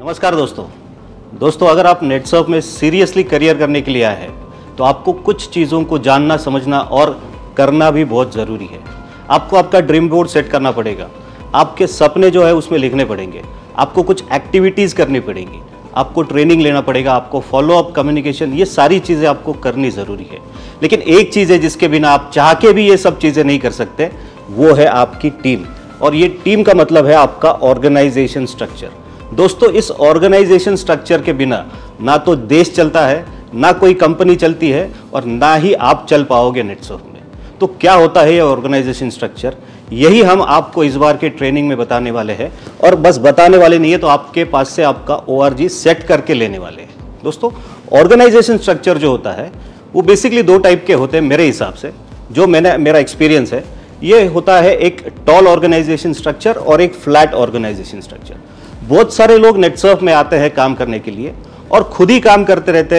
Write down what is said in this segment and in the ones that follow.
नमस्कार दोस्तों, अगर आप नेटसर्फ में सीरियसली करियर करने के लिए आए हैं तो आपको कुछ चीज़ों को जानना, समझना और करना भी बहुत ज़रूरी है। आपको आपका ड्रीम बोर्ड सेट करना पड़ेगा, आपके सपने जो है उसमें लिखने पड़ेंगे, आपको कुछ एक्टिविटीज़ करनी पड़ेंगी, आपको ट्रेनिंग लेना पड़ेगा, आपको फॉलो अप कम्युनिकेशन, ये सारी चीज़ें आपको करनी ज़रूरी है। लेकिन एक चीज़ है जिसके बिना आप चाह के भी ये सब चीज़ें नहीं कर सकते, वो है आपकी टीम। और ये टीम का मतलब है आपका ऑर्गेनाइजेशन स्ट्रक्चर। दोस्तों, इस ऑर्गेनाइजेशन स्ट्रक्चर के बिना ना तो देश चलता है, ना कोई कंपनी चलती है और ना ही आप चल पाओगे नेटसर्फ में। तो क्या होता है ये ऑर्गेनाइजेशन स्ट्रक्चर, यही हम आपको इस बार के ट्रेनिंग में बताने वाले हैं। और बस बताने वाले नहीं है तो आपके पास से आपका ORG सेट करके लेने वाले हैं। दोस्तों, ऑर्गेनाइजेशन स्ट्रक्चर जो होता है वो बेसिकली दो टाइप के होते हैं मेरे हिसाब से, जो मेरा एक्सपीरियंस है। ये होता है एक टॉल ऑर्गेनाइजेशन स्ट्रक्चर और एक फ्लैट ऑर्गेनाइजेशन स्ट्रक्चर। बहुत सारे लोग नेटसर्फ में आते हैं काम करने के लिए और खुद ही काम करते रहते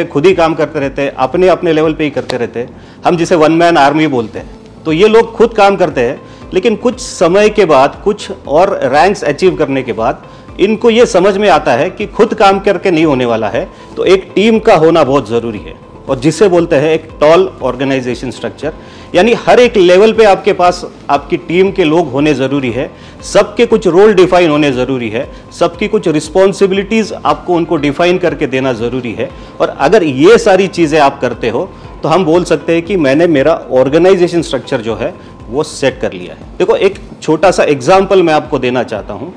हैं, अपने अपने लेवल पे ही करते रहते हैं। हम जिसे वन मैन आर्मी बोलते हैं। तो ये लोग खुद काम करते हैं, लेकिन कुछ समय के बाद, कुछ और रैंक्स अचीव करने के बाद इनको ये समझ में आता है कि खुद काम करके नहीं होने वाला है, तो एक टीम का होना बहुत ज़रूरी है, और जिसे बोलते हैं एक टॉल ऑर्गेनाइजेशन स्ट्रक्चर। यानी हर एक लेवल पे आपके पास आपकी टीम के लोग होने ज़रूरी है, सबके कुछ रोल डिफाइन होने ज़रूरी है, सबकी कुछ रिस्पॉन्सिबिलिटीज़ आपको उनको डिफाइन करके देना ज़रूरी है। और अगर ये सारी चीज़ें आप करते हो तो हम बोल सकते हैं कि मैंने मेरा ऑर्गेनाइजेशन स्ट्रक्चर जो है वो सेट कर लिया है। देखो, एक छोटा सा एग्जाम्पल मैं आपको देना चाहता हूँ।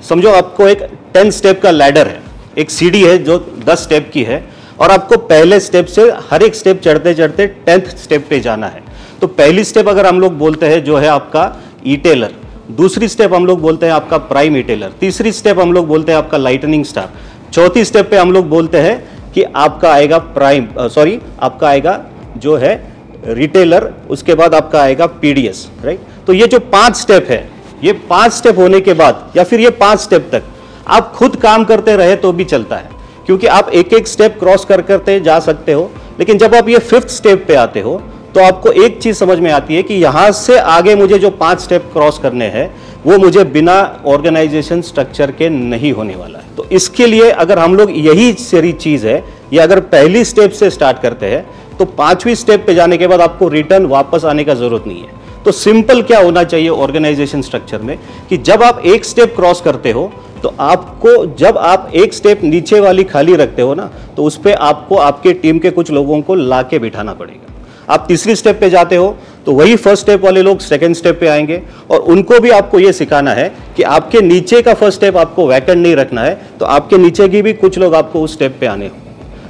समझो आपको एक 10 स्टेप का लैडर है, एक सीढ़ी है जो 10 स्टेप की है, और आपको पहले स्टेप से हर एक स्टेप चढ़ते चढ़ते 10th स्टेप पे जाना है। तो पहली स्टेप अगर हम लोग बोलते हैं जो है आपका ई-टेलर, दूसरी स्टेप हम लोग बोलते हैं आपका प्राइम ई-टेलर, तीसरी स्टेप हम लोग बोलते हैं आपका लाइटनिंग स्टार, चौथी स्टेप पे हम लोग बोलते हैं कि आपका आएगा आपका आएगा जो है रिटेलर, उसके बाद आपका आएगा PDS, राइट। तो ये जो 5 स्टेप है, ये 5 स्टेप होने के बाद या फिर ये 5 स्टेप तक आप खुद काम करते रहे तो भी चलता है, क्योंकि आप एक एक स्टेप क्रॉस करते जा सकते हो। लेकिन जब आप ये 5th स्टेप पे आते हो तो आपको एक चीज समझ में आती है कि यहां से आगे मुझे जो 5 स्टेप क्रॉस करने हैं वो मुझे बिना ऑर्गेनाइजेशन स्ट्रक्चर के नहीं होने वाला है। तो इसके लिए अगर हम लोग यही सारी चीज है, या अगर पहली स्टेप से स्टार्ट करते हैं तो 5वीं स्टेप पे जाने के बाद आपको रिटर्न वापस आने का जरूरत नहीं है। तो सिंपल क्या होना चाहिए ऑर्गेनाइजेशन स्ट्रक्चर में कि जब आप एक स्टेप क्रॉस करते हो तो आपको, जब आप एक स्टेप नीचे वाली खाली रखते हो ना, तो उस पर आपको आपके टीम के कुछ लोगों को ला के बिठाना पड़ेगा। आप तीसरी स्टेप पे जाते हो तो वही फर्स्ट स्टेप वाले लोग सेकंड स्टेप पे आएंगे, और उनको भी आपको ये सिखाना है कि आपके नीचे का फर्स्ट स्टेप आपको वैकेंट नहीं रखना है, तो आपके नीचे की भी कुछ लोग आपको उस स्टेप पे आने हो।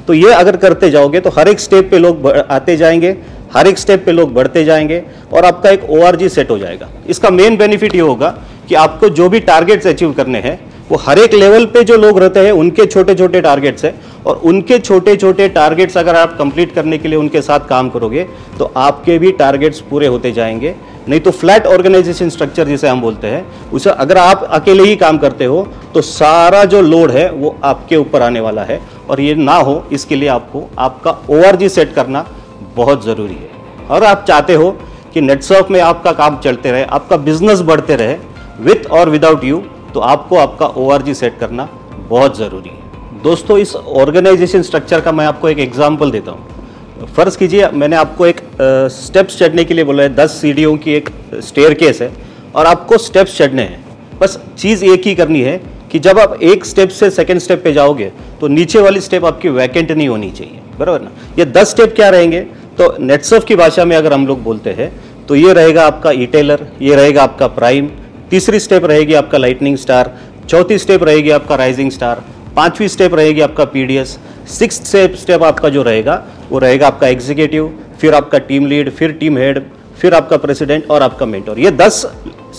तो ये अगर करते जाओगे तो हर एक स्टेप पे लोग आते जाएंगे, हर एक स्टेप पे लोग बढ़ते जाएंगे और आपका एक ORG सेट हो जाएगा। इसका मेन बेनिफिट ये होगा कि आपको जो भी टारगेट्स अचीव करने हैं वो हर एक लेवल पे जो लोग रहते हैं उनके छोटे छोटे टारगेट्स है, और उनके छोटे छोटे टारगेट्स अगर आप कंप्लीट करने के लिए उनके साथ काम करोगे तो आपके भी टारगेट्स पूरे होते जाएंगे। नहीं तो फ्लैट ऑर्गेनाइजेशन स्ट्रक्चर जिसे हम बोलते हैं, उसे अगर आप अकेले ही काम करते हो तो सारा जो लोड है वो आपके ऊपर आने वाला है, और ये ना हो इसके लिए आपको आपका ORG सेट करना बहुत ज़रूरी है। और आप चाहते हो कि नेटसर्फ में आपका काम चलते रहे, आपका बिजनेस बढ़ते रहे विथ और विदाउट यू, तो आपको आपका ORG सेट करना बहुत ज़रूरी है। दोस्तों, इस ऑर्गेनाइजेशन स्ट्रक्चर का मैं आपको एक एग्जांपल देता हूँ। फ़र्ज़ कीजिए मैंने आपको एक स्टेप्स चढ़ने के लिए बोला है, 10 सीढ़ियों की एक स्टेयरकेस है और आपको स्टेप्स चढ़ने हैं। बस चीज़ एक ही करनी है कि जब आप एक स्टेप से सेकंड स्टेप पे जाओगे तो नीचे वाली स्टेप आपकी वैकेंट नहीं होनी चाहिए, बराबर ना। ये 10 स्टेप क्या रहेंगे, तो नेटसर्फ की भाषा में अगर हम लोग बोलते हैं तो ये रहेगा आपका ई-टेलर, ये रहेगा आपका प्राइम, तीसरी स्टेप रहेगी आपका लाइटनिंग स्टार, चौथी स्टेप रहेगी आपका राइजिंग स्टार, 5वीं स्टेप रहेगी आपका PDS, 6th स्टेप आपका जो रहेगा वो रहेगा आपका एग्जीक्यूटिव, फिर आपका टीम लीड, फिर टीम हेड, फिर आपका प्रेसिडेंट और आपका मेंटर। ये 10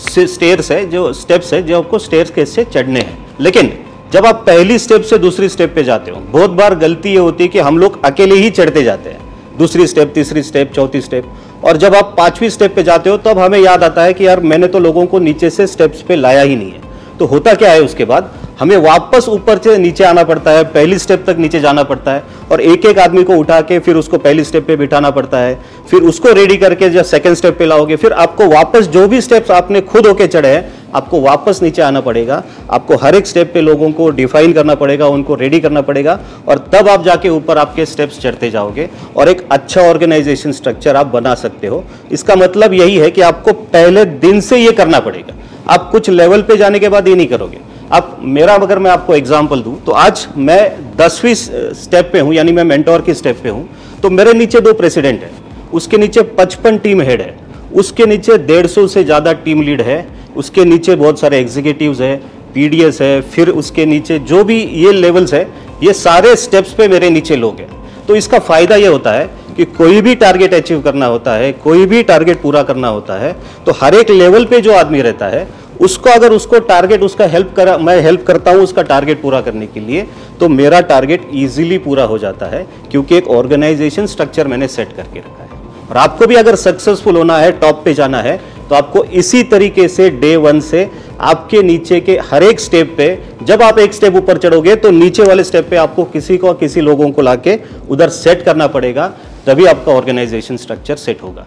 स्टेयर्स है, जो स्टेप्स है जो आपको स्टेयरकेस से चढ़ने हैं। लेकिन जब आप पहली स्टेप से दूसरी स्टेप पे जाते हो, बहुत बार गलती ये होती है कि हम लोग अकेले ही चढ़ते जाते हैं, दूसरी स्टेप, तीसरी स्टेप, चौथी स्टेप, और जब आप 5वीं स्टेप पे जाते हो तब हमें याद आता है कि यार मैंने तो लोगों को नीचे से स्टेप्स पे लाया ही नहीं है। तो होता क्या है, उसके बाद हमें वापस ऊपर से नीचे आना पड़ता है, पहली स्टेप तक नीचे जाना पड़ता है और एक एक आदमी को उठा के फिर उसको पहली स्टेप पे बिठाना पड़ता है, फिर उसको रेडी करके जब सेकंड स्टेप पे लाओगे, फिर आपको वापस जो भी स्टेप्स आपने खुद होके चढ़े हैं आपको वापस नीचे आना पड़ेगा। आपको हर एक स्टेप पे लोगों को डिफाइन करना पड़ेगा, उनको रेडी करना पड़ेगा और तब आप जाके ऊपर आपके स्टेप्स चढ़ते जाओगे और एक अच्छा ऑर्गेनाइजेशन स्ट्रक्चर आप बना सकते हो। इसका मतलब यही है कि आपको पहले दिन से ये करना पड़ेगा। आप कुछ लेवल पे जाने के बाद ये नहीं करोगे। अब मेरा अगर मैं आपको एग्जांपल दूं तो आज मैं 10वीं स्टेप पे हूं, यानी मैं मेंटोर की स्टेप पे हूं, तो मेरे नीचे 2 प्रेसिडेंट है, उसके नीचे 55 टीम हेड है, उसके नीचे 150 से ज़्यादा टीम लीड है, उसके नीचे बहुत सारे एग्जीक्यूटिव्स है, पीडीएस है, फिर उसके नीचे जो भी ये लेवल्स है, ये सारे स्टेप्स पे मेरे नीचे लोग हैं। तो इसका फायदा ये होता है कि कोई भी टारगेट अचीव करना होता है, कोई भी टारगेट पूरा करना होता है, तो हर एक लेवल पे जो आदमी रहता है उसको अगर उसको टारगेट उसका मैं हेल्प करता हूं उसका टारगेट पूरा करने के लिए, तो मेरा टारगेट इजीली पूरा हो जाता है क्योंकि एक ऑर्गेनाइजेशन स्ट्रक्चर मैंने सेट करके रखा है। और आपको भी अगर सक्सेसफुल होना है, टॉप पे जाना है, तो आपको इसी तरीके से डे 1 से आपके नीचे के हर एक स्टेप पे, जब आप एक स्टेप ऊपर चढ़ोगे तो नीचे वाले स्टेप पे आपको किसी लोगों को लाके उधर सेट करना पड़ेगा, तभी आपका ऑर्गेनाइजेशन स्ट्रक्चर सेट होगा।